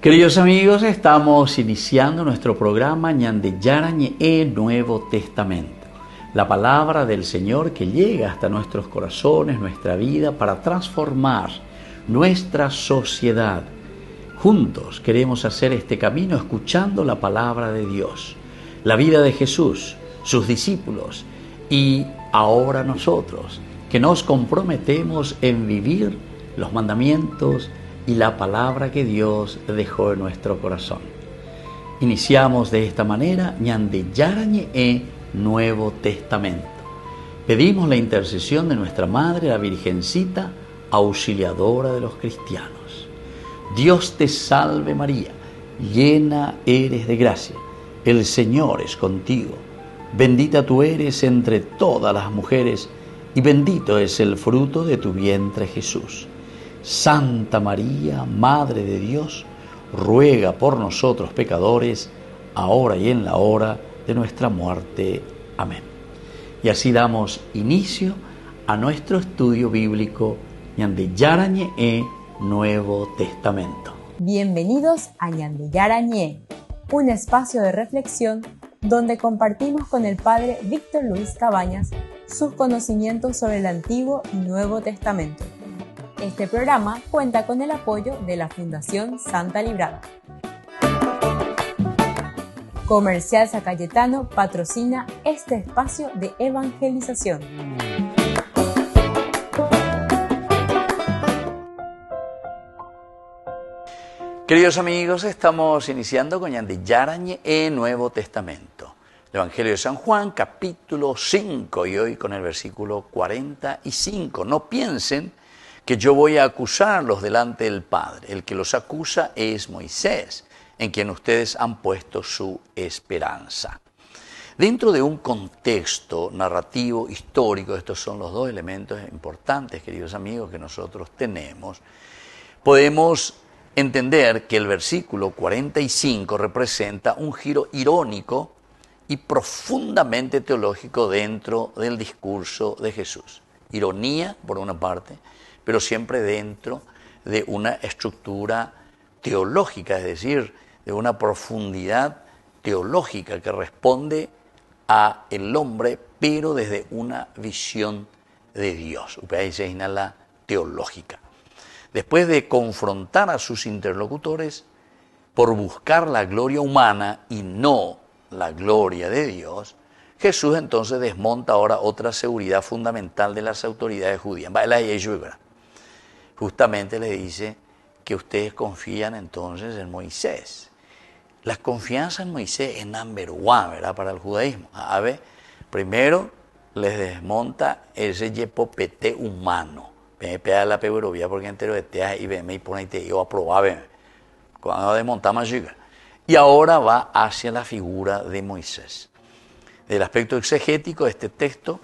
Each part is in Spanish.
Queridos amigos, estamos iniciando nuestro programa Ñande Yarañe Nuevo Testamento. La palabra del Señor que llega hasta nuestros corazones, nuestra vida, para transformar nuestra sociedad. Juntos queremos hacer este camino escuchando la palabra de Dios, la vida de Jesús, sus discípulos y ahora nosotros, que nos comprometemos en vivir los mandamientos y la palabra que Dios dejó en nuestro corazón. Iniciamos de esta manera Ñande Yarañe Nuevo Testamento. Pedimos la intercesión de nuestra Madre, la Virgencita, auxiliadora de los cristianos. Dios te salve María, llena eres de gracia, el Señor es contigo. Bendita tú eres entre todas las mujeres y bendito es el fruto de tu vientre Jesús. Santa María, Madre de Dios, ruega por nosotros pecadores, ahora y en la hora de nuestra muerte. Amén. Y así damos inicio a nuestro estudio bíblico Ñande Yarañe Nuevo Testamento. Bienvenidos a Ñande Yarañe, un espacio de reflexión donde compartimos con el Padre Víctor Luis Cabañas sus conocimientos sobre el Antiguo y Nuevo Testamento. Este programa cuenta con el apoyo de la Fundación Santa Librada. Comercial San Cayetano patrocina este espacio de evangelización. Queridos amigos, estamos iniciando con Ñande Yarañe Nuevo Testamento. El Evangelio de San Juan, capítulo 5, y hoy con el versículo 45. No piensen que yo voy a acusarlos delante del Padre. El que los acusa es Moisés, en quien ustedes han puesto su esperanza. Dentro de un contexto narrativo, histórico, estos son los dos elementos importantes, queridos amigos, que nosotros tenemos, podemos entender que el versículo 45 representa un giro irónico y profundamente teológico dentro del discurso de Jesús. Ironía, por una parte, pero siempre dentro de una estructura teológica, es decir, de una profundidad teológica que responde a el hombre, pero desde una visión de Dios. Ahí se la teológica. Después de confrontar a sus interlocutores por buscar la gloria humana y no la gloria de Dios, Jesús entonces desmonta ahora otra seguridad fundamental de las autoridades judías. Justamente le dice que ustedes confían entonces en Moisés. La confianza en Moisés es number one, ¿verdad?, para el judaísmo. A ver, primero les desmonta ese yepopete humano. Me pega la peguerovía porque entero de teas y me pone y te digo a probar, cuando desmonta más llega. Y ahora va hacia la figura de Moisés. Del aspecto exegético, este texto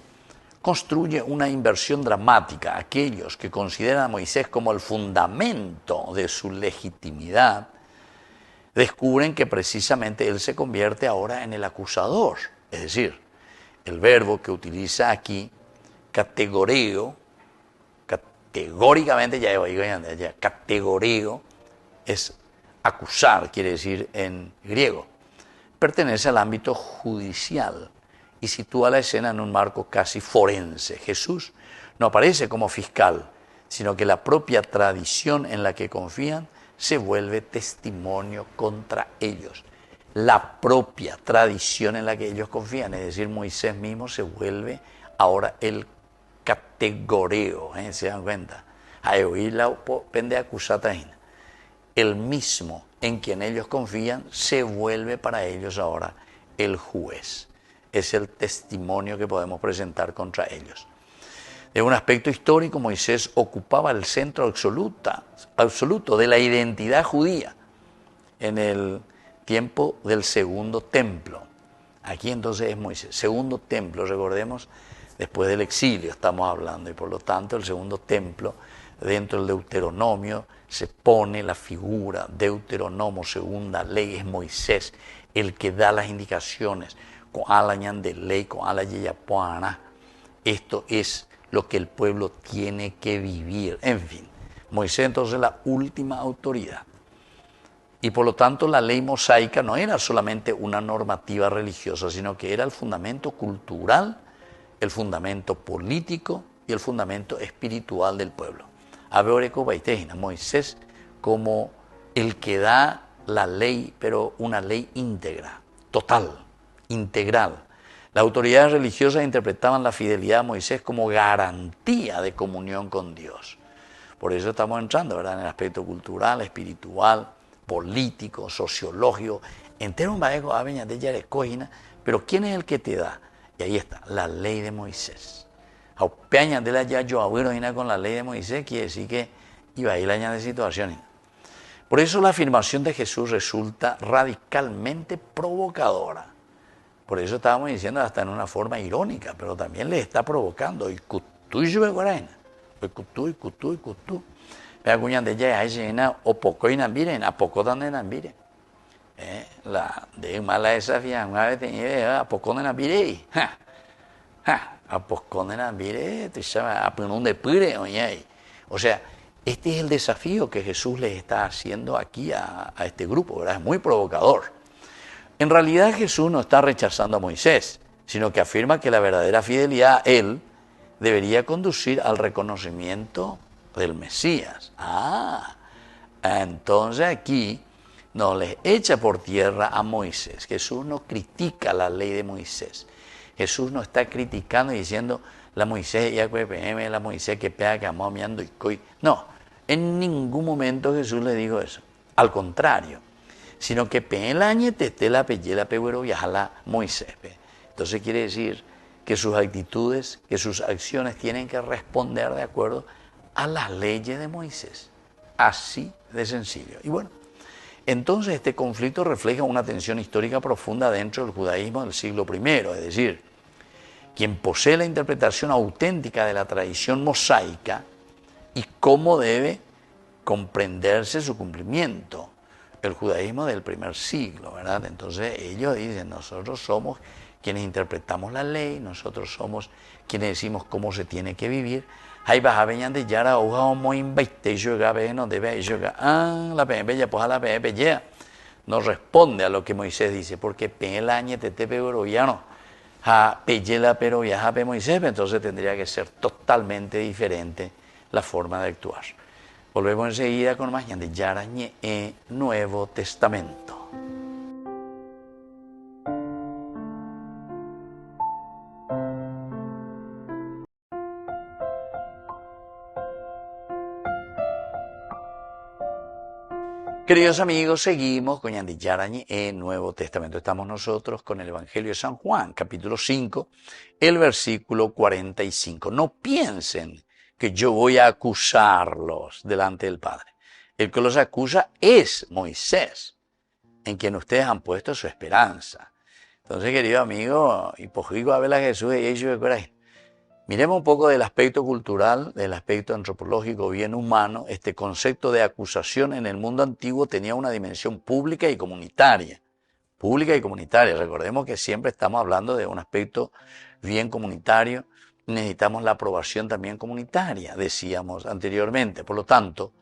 construye una inversión dramática. Aquellos que consideran a Moisés como el fundamento de su legitimidad descubren que precisamente él se convierte ahora en el acusador. Es decir, el verbo que utiliza aquí, categóricamente, categoreo, es acusar, quiere decir en griego. Pertenece al ámbito judicial y sitúa la escena en un marco casi forense. Jesús no aparece como fiscal, sino que la propia tradición en la que confían se vuelve testimonio contra ellos. La propia tradición en la que ellos confían, es decir, Moisés mismo se vuelve ahora el categoreo, ¿se dan cuenta? Hay oír la pende acusata. El mismo en quien ellos confían se vuelve para ellos ahora el juez. Es el testimonio que podemos presentar contra ellos. De un aspecto histórico, Moisés ocupaba el centro absoluto de la identidad judía en el tiempo del segundo templo. Aquí entonces es Moisés. Segundo templo, recordemos, después del exilio estamos hablando, y por lo tanto el segundo templo, dentro del Deuteronomio, se pone la figura Deuteronomio, segunda ley, es Moisés el que da las indicaciones con alañan de ley, con alayeyapuana. Esto es lo que el pueblo tiene que vivir. En fin, Moisés entonces la última autoridad. Y por lo tanto la ley mosaica no era solamente una normativa religiosa, sino que era el fundamento cultural, el fundamento político y el fundamento espiritual del pueblo. Abeoreco Baitejina, Moisés como el que da la ley, pero una ley íntegra, total, integral. Las autoridades religiosas interpretaban la fidelidad a Moisés como garantía de comunión con Dios. Por eso estamos entrando, ¿verdad?, en el aspecto cultural, espiritual, político, sociológico, entero un vaego aveña de yarecojina, pero ¿quién es el que te da? Y ahí está, la ley de Moisés. Aupeaña de la ya yo abuelo con la ley de Moisés, quiere decir que iba a ir la de situaciones. Por eso la afirmación de Jesús resulta radicalmente provocadora. Por eso estábamos diciendo hasta en una forma irónica, pero también le está provocando. Y cutú y yubeguaraina. Y cutú. Pero cuñan de ella es llena o poco y nambiren, a poco dan de nambiren. La de mala desafía, una vez tenía a poco de nambire. A poco de nambire, te llama a penón de pire, oye. O sea, este es el desafío que Jesús le está haciendo aquí a este grupo, ¿verdad? Es muy provocador. En realidad Jesús no está rechazando a Moisés, sino que afirma que la verdadera fidelidad a él debería conducir al reconocimiento del Mesías. Entonces aquí no les echa por tierra a Moisés. Jesús no critica la ley de Moisés. Jesús no está criticando y diciendo la Moisés la Moisés que pega que amó miando y coi. No, en ningún momento Jesús le dijo eso. Al contrario, sino que pelañe te la peyela peguero viajala Moisés. Entonces quiere decir que sus actitudes, que sus acciones tienen que responder de acuerdo a las leyes de Moisés. Así de sencillo. Y bueno, entonces este conflicto refleja una tensión histórica profunda dentro del judaísmo del siglo I, es decir, quien posee la interpretación auténtica de la tradición mosaica y cómo debe comprenderse su cumplimiento. El judaísmo del primer siglo, ¿verdad? Entonces ellos dicen, nosotros somos quienes interpretamos la ley, nosotros somos quienes decimos cómo se tiene que vivir. Ahí vas a venir de yara hoja o muy invite yo no debe yo la PMP ya pues a la PMP ya no responde a lo que Moisés dice porque pelañe te pero ya no a peyela pero ya a Moisés, entonces tendría que ser totalmente diferente la forma de actuar. Volvemos enseguida con más de Yarañe Nuevo Testamento. Queridos amigos, seguimos con Yarañe Nuevo Testamento. Estamos nosotros con el Evangelio de San Juan, capítulo 5, el versículo 45. No piensen que yo voy a acusarlos delante del Padre. El que los acusa es Moisés, en quien ustedes han puesto su esperanza. Entonces, querido amigo, hipojigo a ver a Jesús y ellos de coraje. Miremos un poco del aspecto cultural, del aspecto antropológico bien humano. Este concepto de acusación en el mundo antiguo tenía una dimensión pública y comunitaria. Pública y comunitaria. Recordemos que siempre estamos hablando de un aspecto bien comunitario. Necesitamos la aprobación también comunitaria, decíamos anteriormente. Por lo tanto,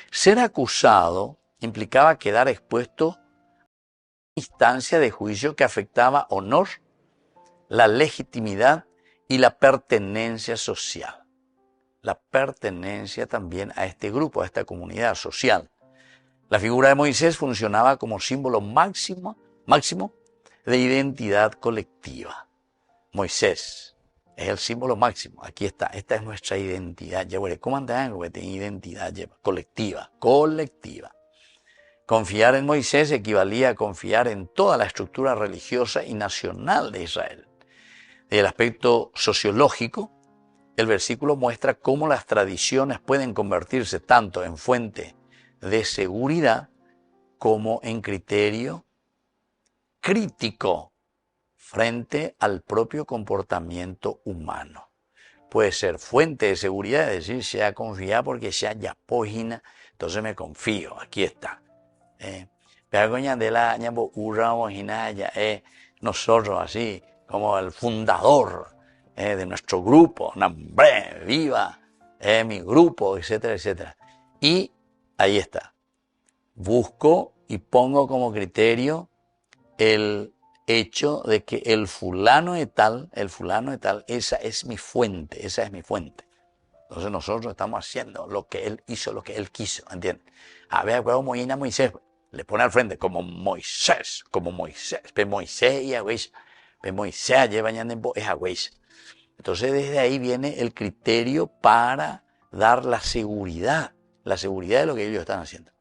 ser acusado implicaba quedar expuesto a una instancia de juicio que afectaba honor, la legitimidad y la pertenencia social. La pertenencia también a este grupo, a esta comunidad social. La figura de Moisés funcionaba como símbolo máximo de identidad colectiva. Moisés es el símbolo máximo. Aquí está. Esta es nuestra identidad. ¿Cómo andan? Identidad colectiva. Confiar en Moisés equivalía a confiar en toda la estructura religiosa y nacional de Israel. Desde el aspecto sociológico, el versículo muestra cómo las tradiciones pueden convertirse tanto en fuente de seguridad como en criterio crítico frente al propio comportamiento humano. Puede ser fuente de seguridad, es decir, sea confiar porque sea ya página, entonces me confío, aquí está. Nosotros así, como el fundador de nuestro grupo, ¡hombre, viva! Mi grupo, etcétera, etcétera. Y ahí está. Busco y pongo como criterio el hecho de que el fulano de tal, esa es mi fuente. Entonces nosotros estamos haciendo lo que él hizo, lo que él quiso, ¿entiendes? A ver, Moisés, le pone al frente como Moisés. Pero Moisés y Agüez, pero Moisés lleva es Agüez. Entonces desde ahí viene el criterio para dar la seguridad de lo que ellos están haciendo.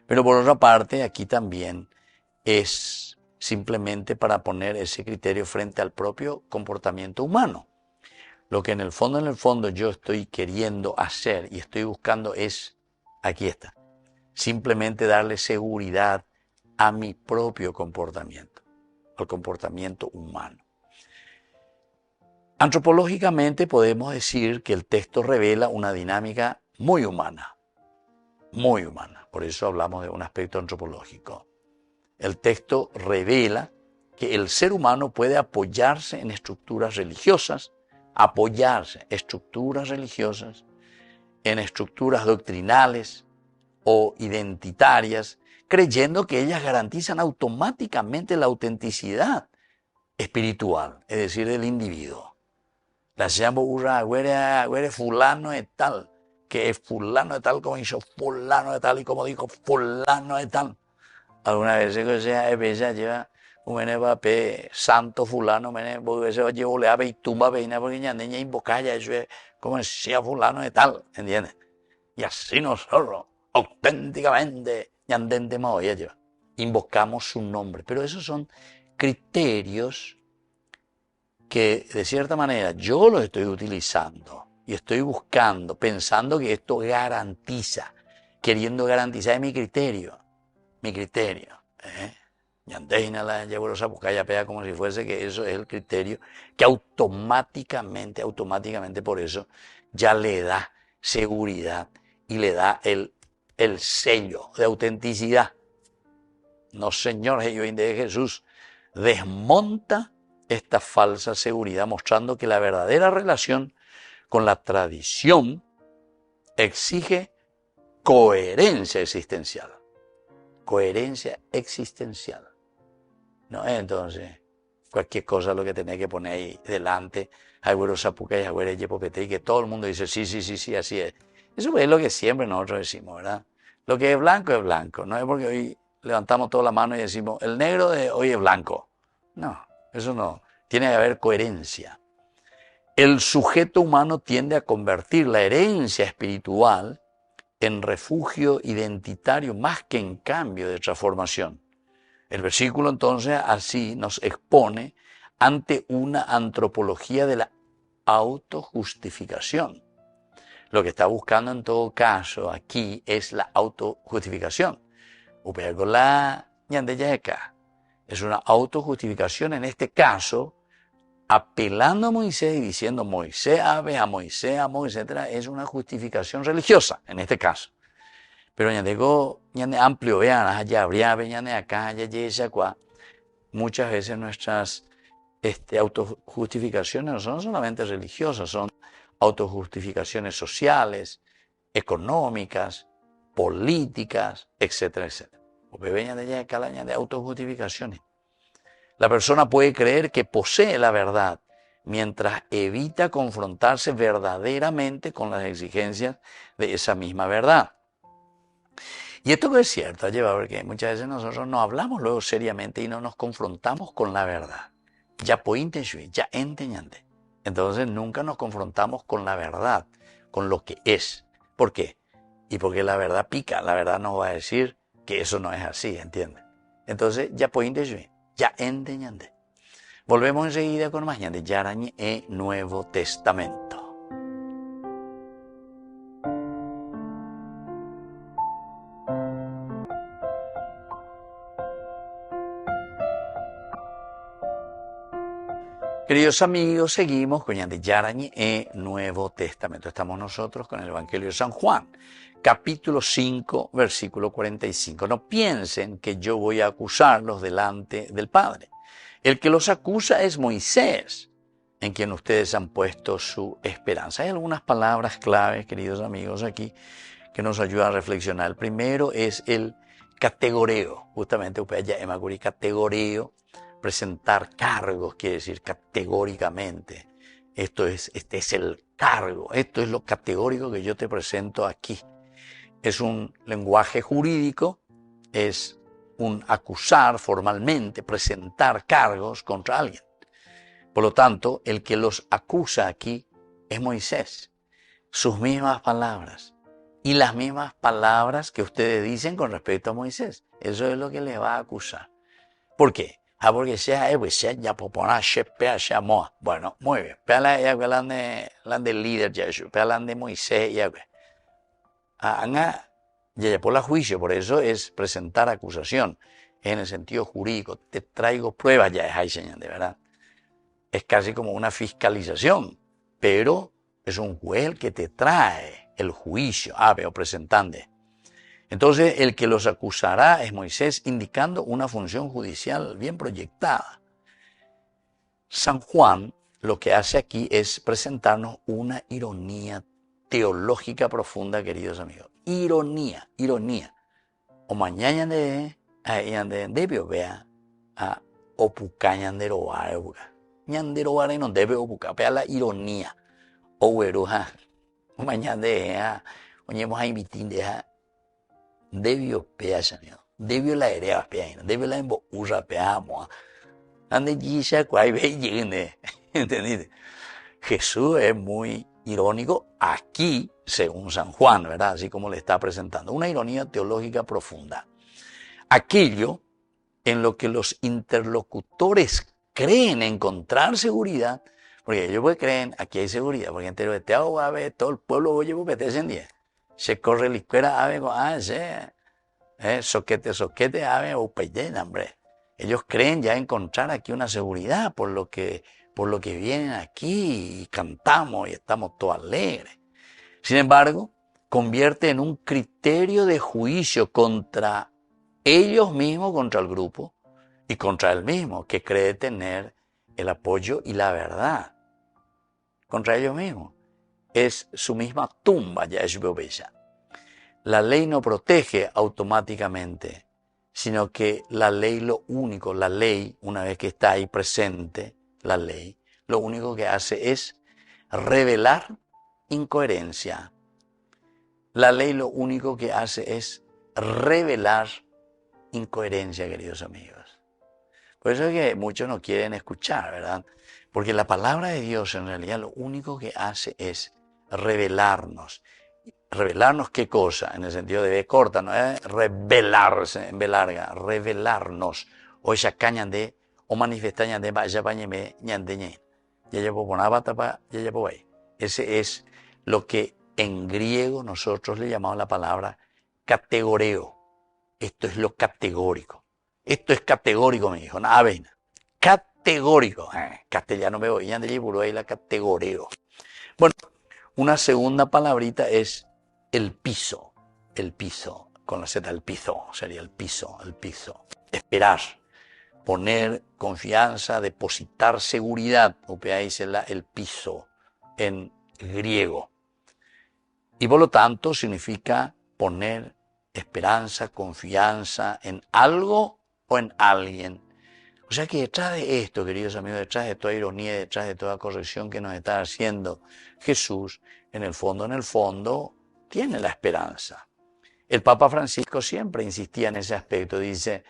Pero por otra parte, aquí también es simplemente para poner ese criterio frente al propio comportamiento humano. Lo que en el fondo yo estoy queriendo hacer y estoy buscando es, aquí está, simplemente darle seguridad a mi propio comportamiento, al comportamiento humano. Antropológicamente podemos decir que el texto revela una dinámica muy humana, por eso hablamos de un aspecto antropológico. El texto revela que el ser humano puede apoyarse en estructuras religiosas, en estructuras doctrinales o identitarias, creyendo que ellas garantizan automáticamente la autenticidad espiritual, es decir, del individuo. La llamo güere fulano de tal, que es fulano de tal como hizo fulano de tal y como dijo fulano de tal. Algunas veces que sea bella lleva un papel santo fulano, porque se llevó le ave y tumba veina porque ya niña invocaya eso es como decía fulano de tal, ¿entiendes? Y así nosotros auténticamente invocamos su nombre, pero esos son criterios que de cierta manera yo los estoy utilizando y estoy buscando, pensando que esto garantiza, queriendo garantizar mi criterio. Yandeina la llevorosa buscaya pega como si fuese que eso es el criterio que automáticamente por eso ya le da seguridad y le da el sello de autenticidad. No, Señor, de Jesús desmonta esta falsa seguridad, mostrando que la verdadera relación con la tradición exige coherencia existencial. ¿No? Entonces, cualquier cosa lo que tenés que poner ahí delante, y que todo el mundo dice, sí, así es. Eso es lo que siempre nosotros decimos, ¿verdad? Lo que es blanco, no es porque hoy levantamos toda la mano y decimos, el negro de hoy es blanco. No, eso no. Tiene que haber coherencia. El sujeto humano tiende a convertir la herencia espiritual en refugio identitario más que en cambio de transformación. El versículo entonces así nos expone ante una antropología de la autojustificación. Lo que está buscando en todo caso aquí es la autojustificación. Es una autojustificación en este caso, apelando a Moisés y diciendo Moisés, etc. Es una justificación religiosa en este caso. Pero amplio, vean, acá, muchas veces nuestras autojustificaciones no son solamente religiosas, son autojustificaciones sociales, económicas, políticas, etcétera. De autojustificaciones. La persona puede creer que posee la verdad mientras evita confrontarse verdaderamente con las exigencias de esa misma verdad. Y esto es cierto, porque muchas veces nosotros no hablamos luego seriamente y no nos confrontamos con la verdad. Entonces nunca nos confrontamos con la verdad, con lo que es. ¿Por qué? Y porque la verdad pica, la verdad nos va a decir que eso no es así, ¿entiendes? Entonces ya enteñande. Volvemos enseguida con más de Yarañe e Nuevo Testamento. Queridos amigos, seguimos con Yarañe e Nuevo Testamento. Estamos nosotros con el Evangelio de San Juan, capítulo 5, versículo 45. No piensen que yo voy a acusarlos delante del Padre. El que los acusa es Moisés, en quien ustedes han puesto su esperanza. Hay algunas palabras claves, queridos amigos, aquí, que nos ayudan a reflexionar. El primero es el categoreo, justamente ya categoreo, presentar cargos, quiere decir categóricamente. Este es el cargo, esto es lo categórico que yo te presento aquí. Es un lenguaje jurídico, es un acusar formalmente, presentar cargos contra alguien. Por lo tanto, el que los acusa aquí es Moisés. Sus mismas palabras y las mismas palabras que ustedes dicen con respecto a Moisés. Eso es lo que les va a acusar. ¿Por qué? Porque ya bueno, muy bien. Pela ya de líder ya, pela de Moisés ya. Ya por la juicio, por eso es presentar acusación en el sentido jurídico. Te traigo pruebas ya, es señal, de verdad. Es casi como una fiscalización, pero es un juez el que te trae el juicio, pero presentante. Entonces, el que los acusará es Moisés, indicando una función judicial bien proyectada. San Juan lo que hace aquí es presentarnos una ironía teológica profunda, queridos amigos. Ironía. O mañana de debe vea a opuca ñandero vare no debe opuca, pea la ironía. O veruja, mañana de oñemos a invitar de debio pea, debio la herea pea, debio la embourra pea, moa. Ande gisha cuay ve llene, ¿entendiste? Jesús es muy irónico aquí, según San Juan, ¿verdad? Así como le está presentando. Una ironía teológica profunda. Aquello en lo que los interlocutores creen encontrar seguridad, porque ellos pues creen, aquí hay seguridad, porque entero de Teao va a ver, todo el pueblo oye porque te descendía. Se corre la escuela, a ver, soquete, a ver, hombre. Ellos creen ya encontrar aquí una seguridad por lo que vienen aquí y cantamos y estamos todos alegres. Sin embargo, convierte en un criterio de juicio contra ellos mismos, contra el grupo y contra él mismo, que cree tener el apoyo y la verdad. Contra ellos mismos. Es su misma tumba, ya es bella. La ley no protege automáticamente, sino que la ley una vez que está ahí presente, la ley, lo único que hace es revelar incoherencia. La ley lo único que hace es revelar incoherencia, queridos amigos. Por eso es que muchos no quieren escuchar, ¿verdad? Porque la palabra de Dios en realidad lo único que hace es revelarnos. ¿Revelarnos qué cosa? En el sentido de B corta, ¿no? Revelarse, en B larga, revelarnos. O esa caña de, o manifestar ñande, vaya pañeme, ñande ñe. Ese es lo que en griego nosotros le llamamos la palabra categoreo. Esto es lo categórico. Esto es categórico, me dijo. Nada, ven. Categórico. Castellano me voy. Ñande ñe, ahí la categoreo. Bueno, una segunda palabrita es el piso, con la Z, el piso, sería el piso. Esperar, poner confianza, depositar seguridad, el piso en griego. Y por lo tanto significa poner esperanza, confianza en algo o en alguien. O sea que detrás de esto, queridos amigos, detrás de toda ironía, detrás de toda corrección que nos está haciendo Jesús, en el fondo, tiene la esperanza. El Papa Francisco siempre insistía en ese aspecto. Dice,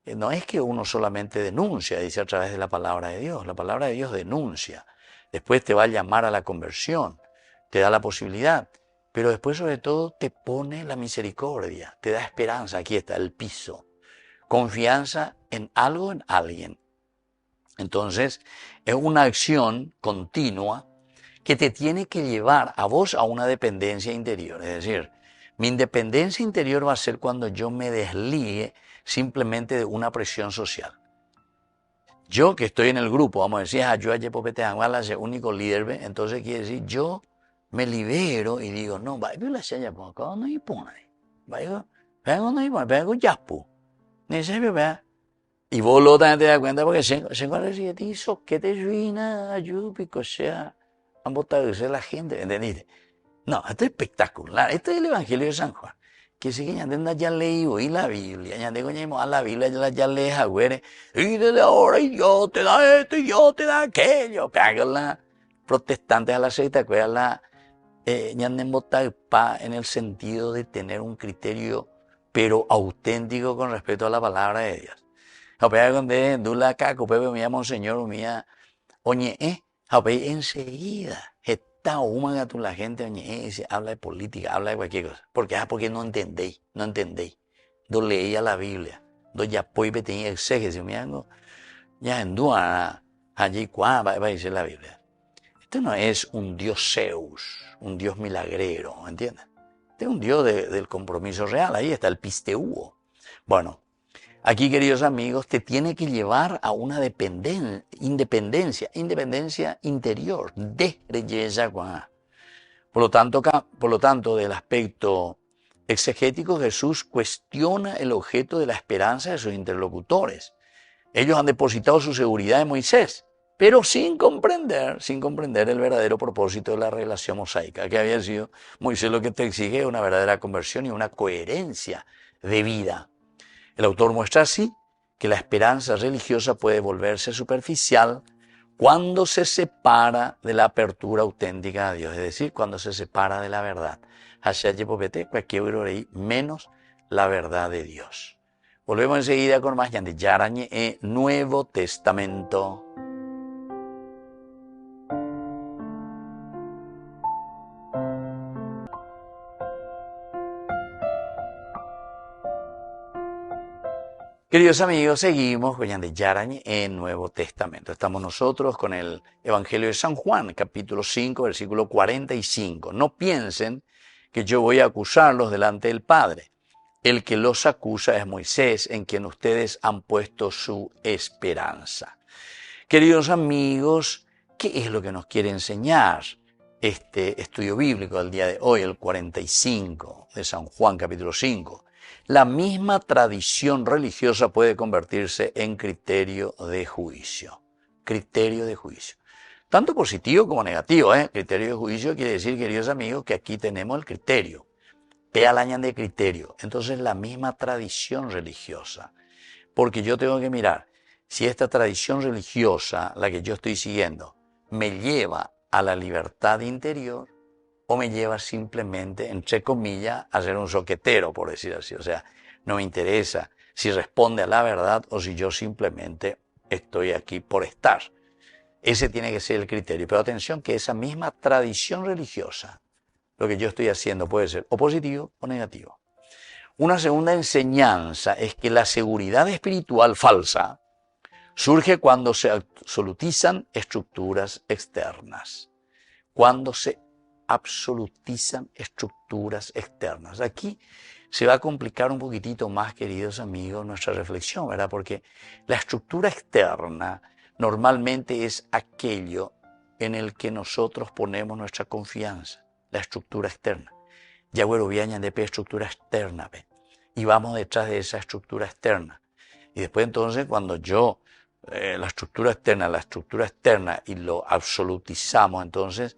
no es que uno solamente denuncia, dice a través de la palabra de Dios. La palabra de Dios denuncia. Después te va a llamar a la conversión. Te da la posibilidad. Pero después, sobre todo, te pone la misericordia. Te da esperanza. Aquí está el piso. Confianza en algo, en alguien. Entonces, es una acción continua que te tiene que llevar a vos a una dependencia interior. Es decir, mi independencia interior va a ser cuando yo me desligue simplemente de una presión social. Yo que estoy en el grupo, vamos a decir, yo ayer popete es el único líder, entonces quiere decir, yo me libero y digo, no, vaya la chaya por acá, no hay pone. Vaya, no hay pone, vaya con jaspu. Ni se ve, y vos lo también te das cuenta porque se encuentra y que te ruina, ayúpico, sea, han votado la gente, ¿entendiste? No, esto es espectacular. Este es el Evangelio de San Juan. que si que ya leí hoy la Biblia, ya tengo a la Biblia, ya lees a güere, y desde ahora y Dios te da esto y Dios te da aquello. Cágala, protestantes a la secta, la ya en el sentido de tener un criterio, pero auténtico con respecto a la palabra de Dios. Cuando dula caco, pepe mía, monseñor, mía, oye, enseguida, está humana tú la gente, oye, habla de política, habla de cualquier cosa. Porque no entendéis. Do leía la Biblia, do ya pues tenía exégesis, ya en duda, allí va a decir la Biblia. Este no es un Dios Zeus, un Dios milagrero, ¿entiendes? Este es un Dios del compromiso real, ahí está el pisteuo. Bueno, aquí, queridos amigos, te tiene que llevar a una independencia interior, de belleza. Por lo tanto, del aspecto exegético, Jesús cuestiona el objeto de la esperanza de sus interlocutores. Ellos han depositado su seguridad en Moisés, pero sin comprender el verdadero propósito de la relación mosaica, que había sido Moisés lo que te exige una verdadera conversión y una coherencia de vida. El autor muestra así que la esperanza religiosa puede volverse superficial cuando se separa de la apertura auténtica a Dios, es decir, cuando se separa de la verdad. Menos la verdad de Dios. Volvemos enseguida con más Ñan de Yarañe, Nuevo Testamento. Queridos amigos, seguimos con Ñan de Yarañe en Nuevo Testamento. Estamos nosotros con el Evangelio de San Juan, capítulo 5, versículo 45. No piensen que yo voy a acusarlos delante del Padre. El que los acusa es Moisés, en quien ustedes han puesto su esperanza. Queridos amigos, ¿qué es lo que nos quiere enseñar este estudio bíblico del día de hoy, el 45 de San Juan, capítulo 5? La misma tradición religiosa puede convertirse en criterio de juicio. Criterio de juicio. Tanto positivo como negativo, Criterio de juicio quiere decir, queridos amigos, que aquí tenemos el criterio. Pealañan de criterio. Entonces la misma tradición religiosa. Porque yo tengo que mirar si esta tradición religiosa, la que yo estoy siguiendo, me lleva a la libertad interior o me lleva simplemente, entre comillas, a ser un soquetero, por decir así. O sea, no me interesa si responde a la verdad o si yo simplemente estoy aquí por estar. Ese tiene que ser el criterio. Pero atención que esa misma tradición religiosa, lo que yo estoy haciendo puede ser o positivo o negativo. Una segunda enseñanza es que la seguridad espiritual falsa surge cuando se absolutizan estructuras externas. Cuando se absolutizan estructuras externas. Aquí se va a complicar un poquitito más, queridos amigos, nuestra reflexión, ¿verdad? Porque la estructura externa normalmente es aquello en el que nosotros ponemos nuestra confianza, la estructura externa. Ya bueno, viañan de estructura externa, ¿ve? Y vamos detrás de esa estructura externa. Y después entonces cuando la estructura externa y lo absolutizamos, entonces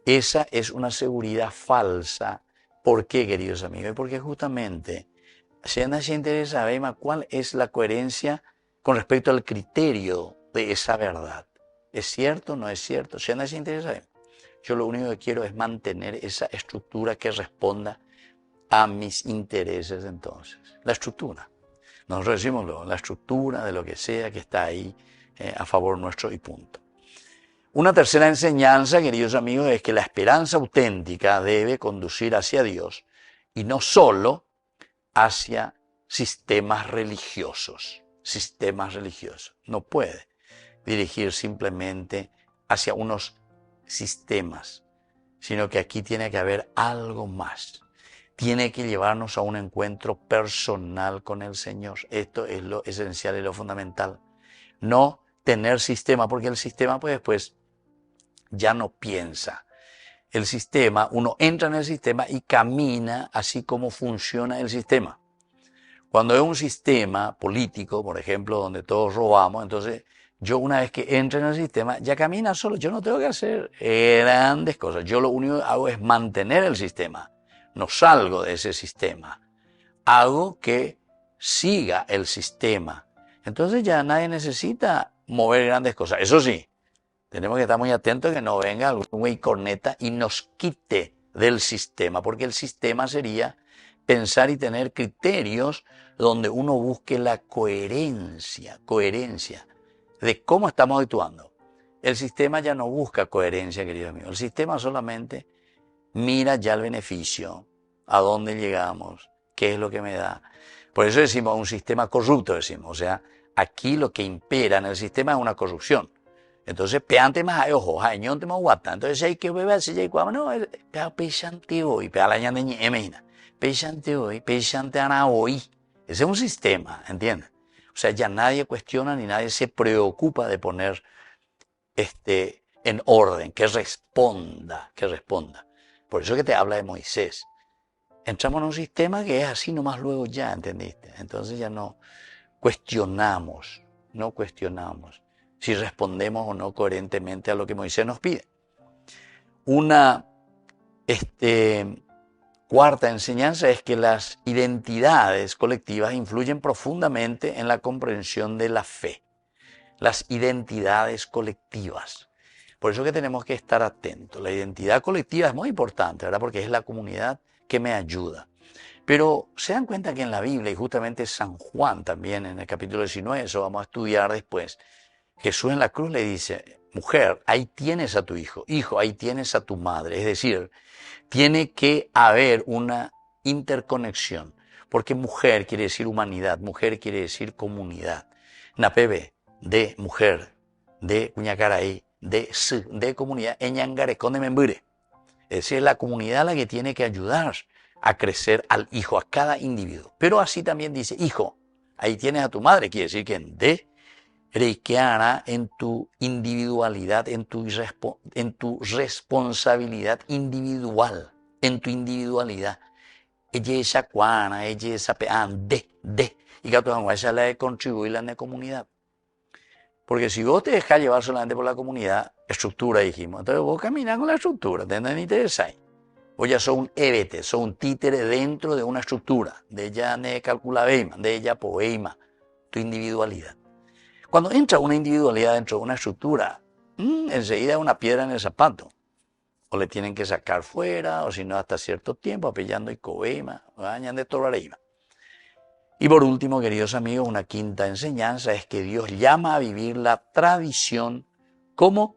esa es una seguridad falsa. ¿Por qué, queridos amigos? Porque justamente se interesa ver cuál es la coherencia con respecto al criterio de esa verdad. ¿Es cierto o no es cierto? Se interesa ver. Yo lo único que quiero es mantener esa estructura que responda a mis intereses entonces. La estructura. Nosotros decimos la estructura de lo que sea que está ahí a favor nuestro y punto. Una tercera enseñanza, queridos amigos, es que la esperanza auténtica debe conducir hacia Dios y no solo hacia sistemas religiosos. No puede dirigir simplemente hacia unos sistemas, sino que aquí tiene que haber algo más. Tiene que llevarnos a un encuentro personal con el Señor. Esto es lo esencial y lo fundamental. No tener sistema, porque el sistema pues después ya no piensa. El sistema, uno entra en el sistema y camina así como funciona el sistema. Cuando es un sistema político, por ejemplo, donde todos robamos, entonces yo una vez que entro en el sistema ya camina solo. Yo no tengo que hacer grandes cosas. Yo lo único que hago es mantener el sistema. No salgo de ese sistema. hago que siga el sistema. Entonces ya nadie necesita mover grandes cosas. Eso sí, tenemos que estar muy atentos a que no venga algún güey corneta y nos quite del sistema, porque el sistema sería pensar y tener criterios donde uno busque la coherencia de cómo estamos actuando. El sistema ya no busca coherencia, queridos amigos. El sistema solamente mira ya el beneficio, a dónde llegamos, qué es lo que me da. Por eso decimos un sistema corrupto, decimos. O sea, aquí lo que impera en el sistema es una corrupción. Entonces, peante más hay ojo, hay ñonte más guata. Entonces, hay que beber, si hay cuama, no, pea pechante hoy, pea la ñande ñe, imagina. Pechante hoy, pechante ana hoy. Ese es un sistema, ¿entiendes? O sea, ya nadie cuestiona ni nadie se preocupa de poner en orden, que responda. Por eso que te habla de Moisés. Entramos en un sistema que es así nomás luego ya, ¿entendiste? Entonces ya no cuestionamos si respondemos o no coherentemente a lo que Moisés nos pide. Una cuarta enseñanza es que las identidades colectivas influyen profundamente en la comprensión de la fe. Las identidades colectivas. Por eso que tenemos que estar atentos. La identidad colectiva es muy importante, ¿verdad? Porque es la comunidad que me ayuda. Pero se dan cuenta que en la Biblia, y justamente San Juan también en el capítulo 19, eso vamos a estudiar después, Jesús en la cruz le dice, mujer, ahí tienes a tu hijo, hijo, ahí tienes a tu madre. Es decir, tiene que haber una interconexión, porque mujer quiere decir humanidad, mujer quiere decir comunidad. Napebe, de mujer, de Cuñacaraí, de comunidad, Eñangarecón Membure. Es decir, es la comunidad la que tiene que ayudar a crecer al hijo, a cada individuo. Pero así también dice, hijo, ahí tienes a tu madre, quiere decir que en de reikiana en tu individualidad, en tu responsabilidad individual, en tu individualidad. Ella es cuana, ella es de. Y que tu esa la de contribuir a la comunidad. Porque si vos te dejás llevar solamente por la comunidad, estructura dijimos, entonces vos caminás con la estructura, te no interesa. Vos ya sos un évete, sos un títere dentro de una estructura, de ella ne calculabeima, de ella poeima, tu individualidad. Cuando entra una individualidad dentro de una estructura, enseguida es una piedra en el zapato. O le tienen que sacar fuera, o si no hasta cierto tiempo, apellando y cobeima, bañan de torareima. Y por último, queridos amigos, una quinta enseñanza es que Dios llama a vivir la tradición como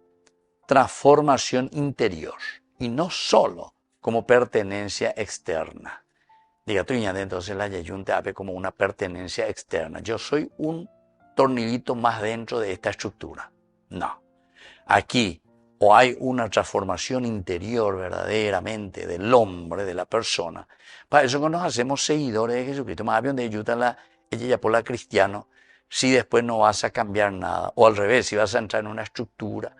transformación interior y no solo como pertenencia externa. Diga tú, entonces la yayunte ape como una pertenencia externa. Yo soy un tornillito más dentro de esta estructura. No. Aquí o hay una transformación interior verdaderamente del hombre, de la persona. Para eso que nos hacemos seguidores de Jesucristo. Más bien de ayuda ella ya por la cristiano, si después no vas a cambiar nada. O al revés, si vas a entrar en una estructura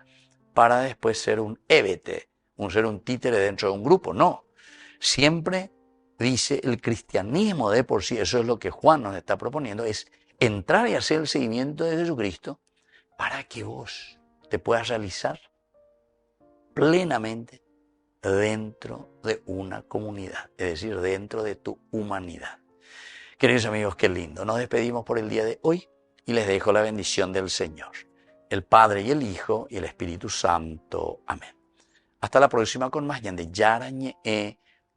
para después ser un évete, ser un títere dentro de un grupo. No. Siempre dice el cristianismo de por sí, eso es lo que Juan nos está proponiendo, es entrar y hacer el seguimiento de Jesucristo para que vos te puedas realizar plenamente dentro de una comunidad, es decir, dentro de tu humanidad. Queridos amigos, qué lindo. Nos despedimos por el día de hoy y les dejo la bendición del Señor, el Padre y el Hijo y el Espíritu Santo. Amén. Hasta la próxima con más Ñande Yarañe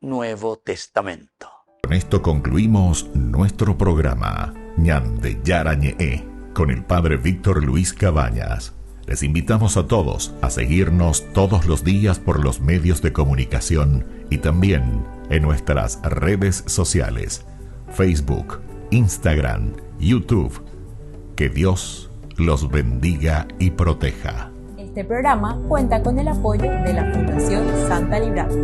Nuevo Testamento. Con esto concluimos nuestro programa Ñande Yarañe con el Padre Víctor Luis Cabañas. Les invitamos a todos a seguirnos todos los días por los medios de comunicación y también en nuestras redes sociales, Facebook, Instagram, YouTube. Que Dios los bendiga y proteja. Este programa cuenta con el apoyo de la Fundación Santa Librada.